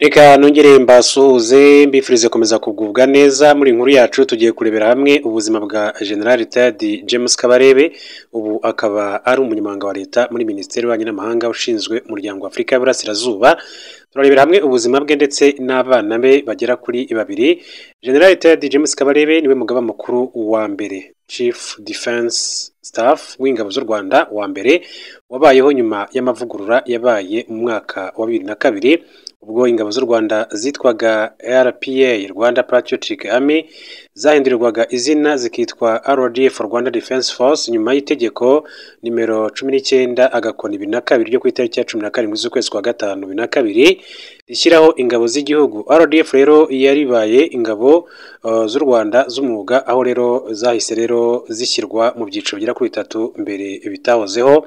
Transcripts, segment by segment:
Reka nongere mbasuhuze mbifurize komeza kugubwa neza muri inkuru yacu tugiye kurebera hamwe ubuzima bwa General Retired James Kabarebe ubu akaba ari umunyamabanga wa leta muri Minisiteri y'Ububanyi n'Amahanga ushinzwe umuryango wa Afurika y'Iburasirazuba. Turarebera hamwe ubuzima bwe ndetse n'abana be bagera kuri babiri. General Retired James Kabarebe niwe mugaba mukuru wa mbere, Chief Defense Staff w'ingabo z'u Rwanda wa mbere wabayeho nyuma y'amavugurura yabaye mu mwaka wa 2002 ubwo ingabo z'u Rwanda zitwaga RPA Rwanda Patriotic Army zahindurirwaga izina zikitwa RDF Rwanda Defense Force nyuma y'itegeko nimero 19 agakoni 2002 ryo ku itariki ya 17 z'ukwezi kwa gatanu 2002 rishyiraho ingabo z'igihugu. RDF rero yaribaye ingabo z'u Rwanda z'umwuga, aho rero zahise rero zishyirwa mu byiciro bigera kuri 3 mbere bitahozeho.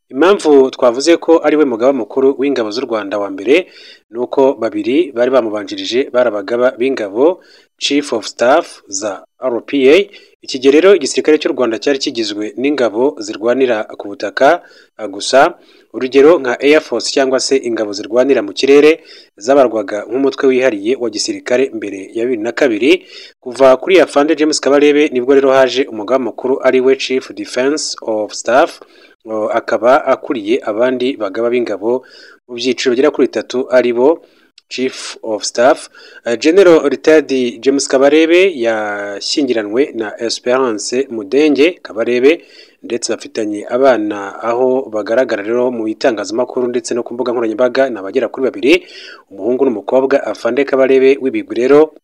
Impamvu twavuze ko ari we mugaba mukuru w'ingabo z'u Rwanda wa mbere nuko babiri bari bamubanjirije barabagaba b'ingabo Chief of Staff za RPA. Iki gihe rero igisirikare cy'u Rwanda cyari kigizwe n'ingabo zirwanira ku butaka gusa, urugero nka Air Force cyangwa se ingabo zirwanira mu kirere zabarwaga nk'umutwe wihariye wa gisirikare mbere ya 2002. Kuva kuri Afande James Kabarebe nibwo rero haje umugaba mukuru ari we Chief Defense of Staff, akaba akuriye abandi bagaba b'ingabo mu byiciro bigera kuri 3 ari bo Chief of Staff. General Retired James Kabarebe yashyingiranwe na Esperance Mudenge Kabarebe ndetse bafitanye abana aho bagaragara rero mu itangazamakuru ndetse no ku mbuga nkoranyambaga n'abagera kuri babiri, umuhungu n'umukobwa. Afande Kabarebe w'ibigwi rero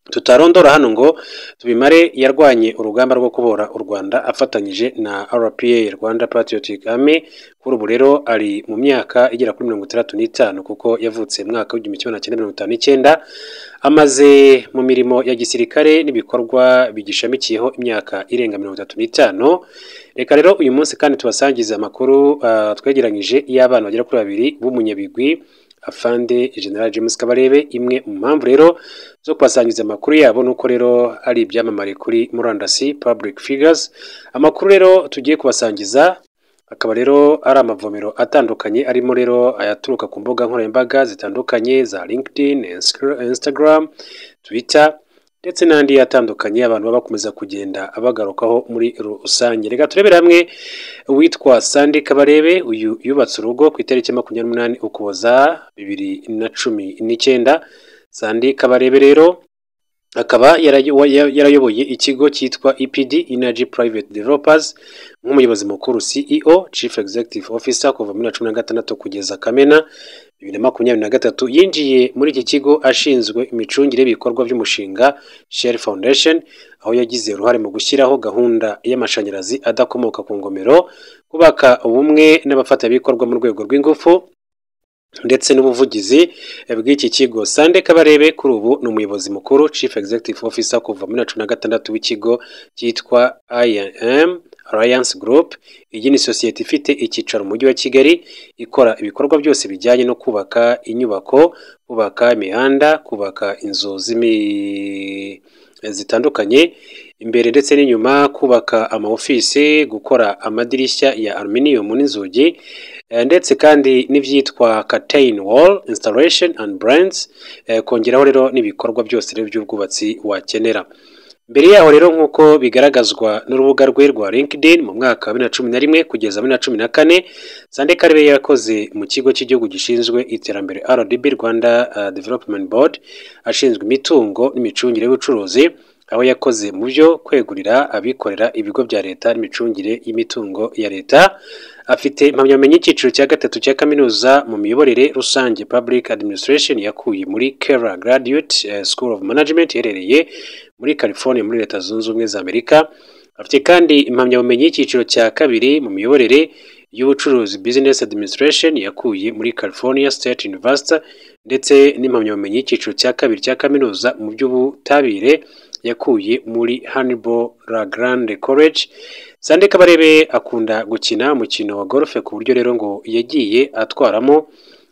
tutarondora hano ngo tubimare yarwanye urugamba rwo kubohora u Rwanda afatanyije na RPA Rwanda Patriotic Army. Kuri ubu rero ari mu myaka igera kuri 65 kuko yavutse mu mwaka w'1959, amaze mu mirimo ya gisirikare n'ibikorwa bigishamikiyeho imyaka irenga 35. Reka rero uyu munsi kandi tubasangiza amakuru twegeranyije y'abana bagera kuri babiri b'umunyabigwi Afande General James Kabarebe. Imwe mu mpamvu rero zo kubasangiza amakuru yabo nuko rero ari ibyamamare kuri murandasi, public figures. Amakuru rero tugiye kubasangiza akaba rero ari amavomero atandukanye, arimo rero ayaturuka ku mbuga nkoranyambaga zitandukanye za LinkedIn, Instagram, Twitter ndetse n'andi atandukanye abantu baba bakomeza kugenda abagarukaho muri rusange. Reka turebere hamwe uwitwa Sandy Kabarebe. Uyu yubatse urugo ku itariki 28 Ukuboza 2019. Sandy Kabarebe rero akaba yarayoboye ikigo cyitwa EPD Energy Private Developers nk'umuyobozi mukuru CEO Chief Executive Officer kuva muri 2016 kugeza Kamena 2023. Yinjiye muri iki kigo ashinzwe imicungire y'ibikorwa by'umushinga Shell Foundation, aho yagize uruhare mu gushyiraho gahunda y'amashanyarazi adakomoka ku ngomero, kubaka ubumwe n'abafatanyabikorwa mu rwego rw'ingufu ndetse n'ubuvugizi bw'iki kigo. Sandy Kabarebe kuri ubu ni umuyobozi mukuru Chief Executive Officer kuva muri 2016 w'ikigo cyitwa IM Alliance Group. Iyi ni sosiyete ifite icyicaro mu mujyi wa Kigali, ikora ibikorwa byose bijyanye no kubaka inyubako, kubaka imihanda, kubaka inzu zitandukanye imbere ndetse n'inyuma, kubaka amaofisi, gukora amadirishya ya aluminium n'inzugi ndetse kandi n'ibyitwa curtain wall installation and brands, kongeraho rero n'ibikorwa byose rero by'ubwubatsi wakenera. Mbere yaho rero nk'uko bigaragazwa n'urubuga rwe rwa LinkedIn, mu mwaka wa 2011 kugeza 2014 Sandy Kabarebe yakoze mu kigo cy'igihugu gishinzwe iterambere RDB Rwanda Development Board, ashinzwe imitungo n'imicungire y'ubucuruzi, aho yakoze mu byo kwegurira abikorera ibigo bya leta n'imicungire y'imitungo ya leta. Afite impamyabumenyi y'icyiciro cya gatatu cya kaminuza mu miyoborere rusange Public Administration yakuye muri Kera Graduate School of Management iherereye muri California muri Leta Zunze Ubumwe za Amerika. Afite kandi impamyabumenyi y'icyiciro cya kabiri mu miyoborere y'ubucuruzi Business Administration yakuye muri California State University ndetse n'impamyabumenyi y'icyiciro cya kabiri cya kaminuza mu by'ubutabire yakuye muri Hannibal La Grande College. Sandy Kabarebe akunda gukina umukino wa golf ku buryo rero ngo yagiye atwaramo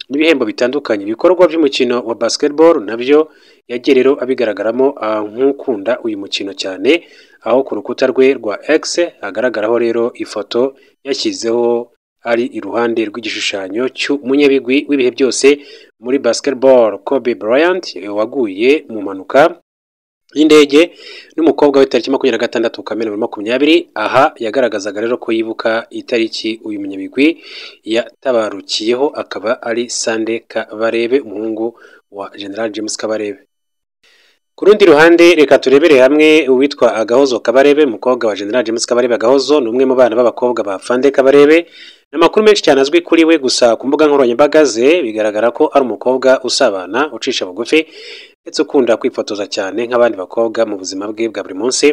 n'ibihembo bitandukanye. Ibikorwa by'umukino wa basketball nabyo yagiye rero abigaragaramo nk'ukunda uyu mukino cyane, aho ku rukuta rwe rwa X hagaragaraho rero ifoto yashyizeho ari iruhande rw'igishushanyo cy'umunyabigwi w'ibihe byose muri basketball Kobe Bryant waguye mu mpanuka y'indege n'umukobwa we tariki 26 Kamena 2020. Aha yagaragazaga rero ko yibuka itariki uyu munyabigwi yatabarukiyeho akaba ari Sande Kabarebe umuhungu wa General James Kabarebe. Ku rundi ruhande reka turebere hamwe uwitwa Agahozo Kabarebe umukobwa wa General James Kabarebe. Agahozo ni umwe mu bana b'abakobwa ba Fande Kabarebe. N'amakuru menshi cyane azwi kuri we, gusa ku mbuga nkoranyambaga ze bigaragara ko ari umukobwa usabana, ucisha bugufi ndetse ukunda kwifotoza cyane nk'abandi bakobwa mu buzima bwe bwa buri munsi.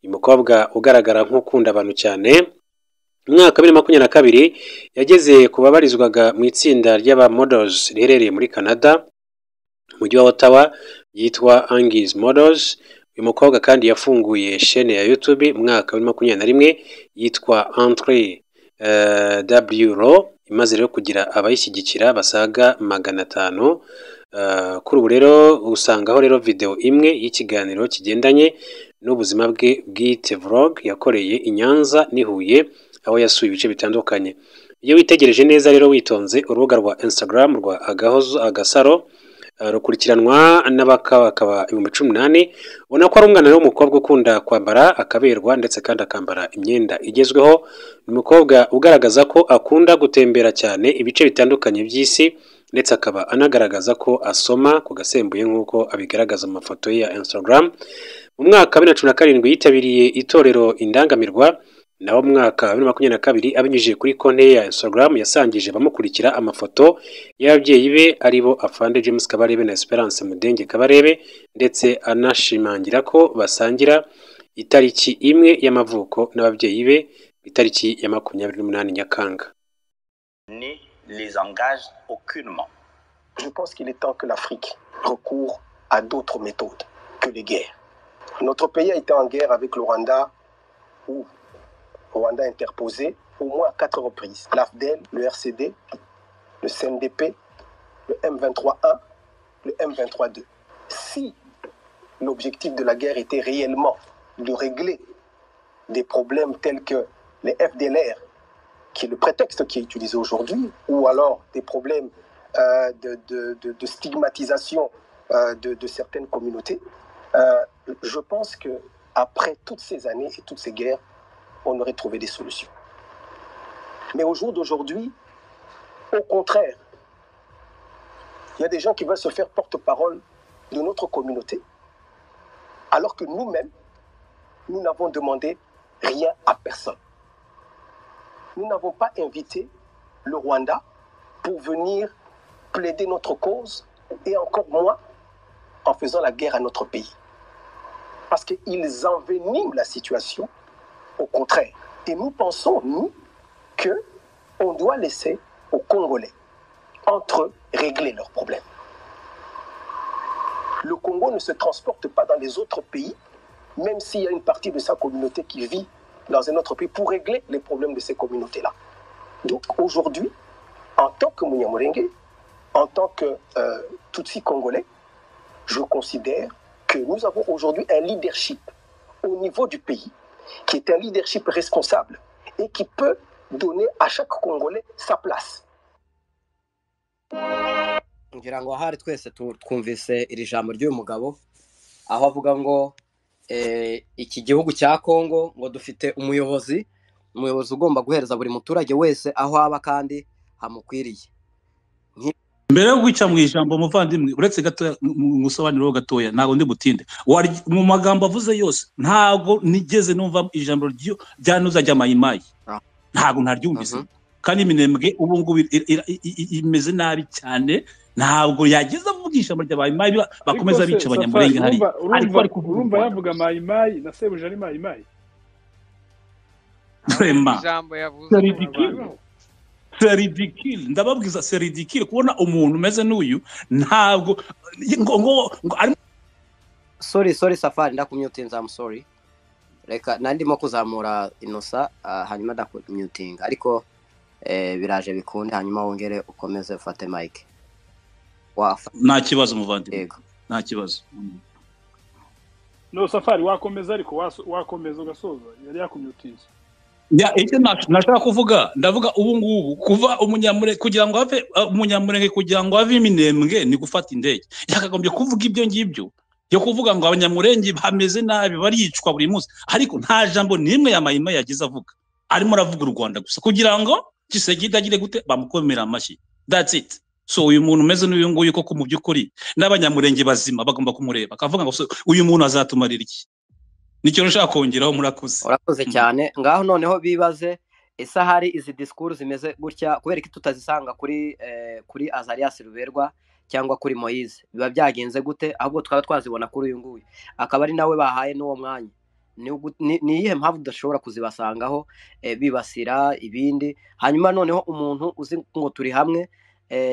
Uyu mukobwa ugaragara nk'ukunda abantu cyane, mu mwaka wa 2022 yageze ku babarizwaga mu itsinda ry'aba models riherereye muri Canada mu mujyi wa Ottawa yitwa Angus Models. Uyu mukobwa kandi yafunguye chaîne ya YouTube mu mwaka wa 2021 yitwa Entre WRO, imaze rero kugira abayishyigikira basaga 500. Kuri ubu rero usangaho rero video imwe y'ikiganiro kigendanye n'ubuzima bwe bwite vlog yakoreye i Nyanza n'i Huye, aho yasuye ibice bitandukanye. Iyo witegereje neza rero witonze urubuga rwa Instagram rwa Agahozo Agasaro rukurikiranwa n'abakaba 18, ubona ko ari umwana w'umukobwa ukunda kwambara akaberwa ndetse kandi akambara imyenda igezweho. Ni umukobwa ugaragaza ko akunda gutembera cyane ibice bitandukanye by'isi ndetse akaba anagaragaza ko asoma ku gasembuye nk'uko abigaragaza mu mafoto ye ya Instagram. Mu mwaka wa 2017 yitabiriye itorero Indangamirwa, naho mu mwaka wa 2022 abinyujije kuri konti ya Instagram yasangije bamukurikira amafoto y'ababyeyi be aribo Afande James Kabarebe na Esperance Mudenge Kabarebe, ndetse anashimangira ko basangira itariki imwe y'amavuko n'ababyeyi be, itariki ya 28 Nyakanga. Ne les engage aucunement. Je pense qu'il est temps que l'Afrique recourt à d'autres méthodes que les guerres. Notre pays a été en guerre avec le Rwanda, où le Rwanda a interposé au moins 4 reprises. L'AFDEL, le RCD, le CNDP, le M23-1, le M23-2. Si l'objectif de la guerre était réellement de régler des problèmes tels que les FDLR, qui est le prétexte qui est utilisé aujourd'hui, ou alors des problèmes de stigmatisation de certaines communautés, je pense qu'après toutes ces années et toutes ces guerres, on aurait trouvé des solutions. Mais au jour d'aujourd'hui, au contraire, il y a des gens qui veulent se faire porte-parole de notre communauté, alors que nous-mêmes, nous n'avons demandé rien à personne. Nous n'avons pas invité le Rwanda pour venir plaider notre cause, et encore moins en faisant la guerre à notre pays. Parce qu'ils enveniment la situation, au contraire. Et nous pensons, nous, qu'on doit laisser aux Congolais, entre eux, régler leurs problèmes. Le Congo ne se transporte pas dans les autres pays, même s'il y a une partie de sa communauté qui vit dans un autre pays, pour régler les problèmes de ces communautés-là. Donc aujourd'hui, en tant que Munyamurenge, en tant que Tutsi congolais, je considère que nous avons aujourd'hui un leadership au niveau du pays, qui est un leadership responsable et qui peut donner à chaque Congolais sa place. ngira ngo ahari twese twumvise iri jambo ry'uyu mugabo aho avuga ngo iki gihugu cya Kongo ngo dufite umuyobozi ugomba guhereza buri muturage wese aho aba kandi hamukwiriye. Mbere yo guca mu ijambo muvandimwe, uretse gato musobanuro gatoya, ntago ndi butinde mu magambo avuze yose, ntago nigeze numva ijambo ryanuza rya mayimayi, ntago ntaryumvise. Kandi iminembwe ubu ngubu imeze nabi cyane, ntabwo yageze avugisha ijambo rya mayimayi bakomeza bica abanyamurenge hari. Urumva yavuga mayimayi na sebuje ari mayimayi. Ijambo yavuze c'est ridicule, ndababwiza c'est ridicule kubona umuntu umeze n'uyu, ntabwo ngo sorry Safari ndakumyutinza, I'm sorry. Reka nandimo kuzamura Inosa hanyuma ndakumyuting, ariko biraje bikunde, hanyuma wongere ukomeze ufate mic. Nta kibazo muvandimwe, nta kibazo. No Safari wakomeza, ariko wakomeza ugasoza, yari yakumyutinza. ya icyo nashaka kuvuga ndavuga ubu ngubu kuva umunyamurenge kugira ngo ave umunyamurenge kugira ngo ave iminembwe ni gufata indege yakagombye kuvuga ibyo ngibyo yo kuvuga ngo abanyamurenge bameze nabi baricwa buri munsi ariko nta jambo nimwe ya mayima yagize avuga arimo aravuga u Rwanda gusa kugira ngo Tshisekedi agire gute bamukomera amashyi that's it. So uyu muntu umeze n'uyu nguyu koko mu by'ukuri n'abanyamurenge bazima bagomba kumureba akavuga ngo uyu muntu azatumarira iki. Nicyo nshaka kongeraho murakoze. Urakoze cyane ngaho noneho bibaze ese hari izi discours zimeze gutya kubera ko tutazisanga kuri Azarias Ruberwa cyangwa kuri Moise biba byagenze gute ahubwo twaba twazibona kuri uyu nguyu akaba ari nawe bahaye n'uwo mwanya ni iyihe mpamvu udashobora kuzibasangaho bibasira ibindi hanyuma noneho umuntu uzi ngo turi hamwe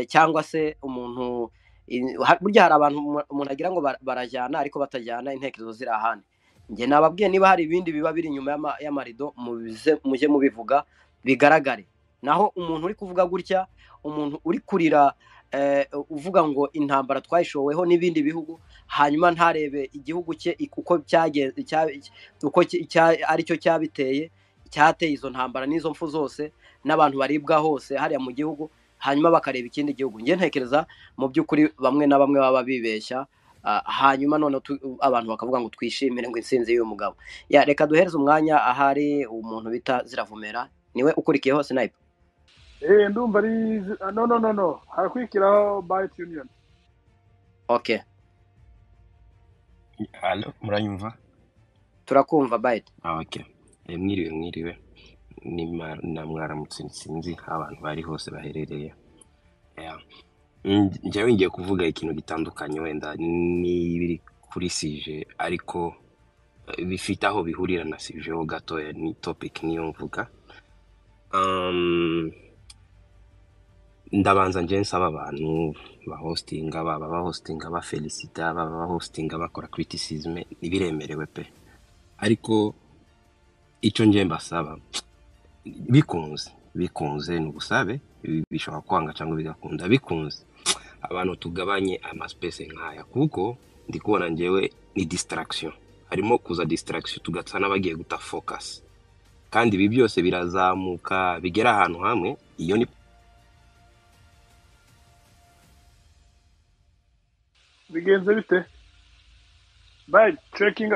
cyangwa se umuntu burya hari abantu umuntu agira ngo barajyana ariko batajyana intekerezo ziri ahandi nge nababwiye niba hari ibindi biba biri inyuma y'amarido mujye mubivuga bigaragare naho umuntu uri kuvuga gutya umuntu uri kurira uvuga ngo intambara twayishoweho n'ibindi bihugu hanyuma ntarebe igihugu cye uko cyagenze uko aricyo cyabiteye cyateye izo ntambara n'izo mfu zose n'abantu baribwa hose hariya mu gihugu hanyuma bakareba ikindi gihugu nge ntekereza mu by'ukuri bamwe na bamwe baba bibeshya hanyuma none abantu bakavuga ngo twishimire ngo insinzi y'uyu mugabo ya reka duhereze umwanya ahari umuntu bita Ziravumera niwe ukurikiye hose Sniper ndumva ari no harakwikiraho Byte Union. Okay. Halo, muranyumva? Turakumva Byte. Okay. Mwiriwe. Ni mwaramutse sinzi abantu bari hose baherereye. Njyewe ngiye kuvuga ikintu gitandukanye wenda n'ibiri kuri sije ariko bifite aho bihurira na sije ho gatoya ni topic niyo mvuga. Ndabanza nje nsaba abantu bahostinga ba felicita ba hostinga bakora criticism nibiremerewe pe ariko icyo nje mbasaba bikunze n'ubusabe bishobora kwanga cyangwa bigakunda bikunze abantu tugabanye amaspace nkaya kuko ndikubona njewe ni distraction harimo kuza distraction tugatsana bagiye guta focus kandi ibi byose birazamuka bigera ahantu hamwe iyo ni bigenze bite Byte checking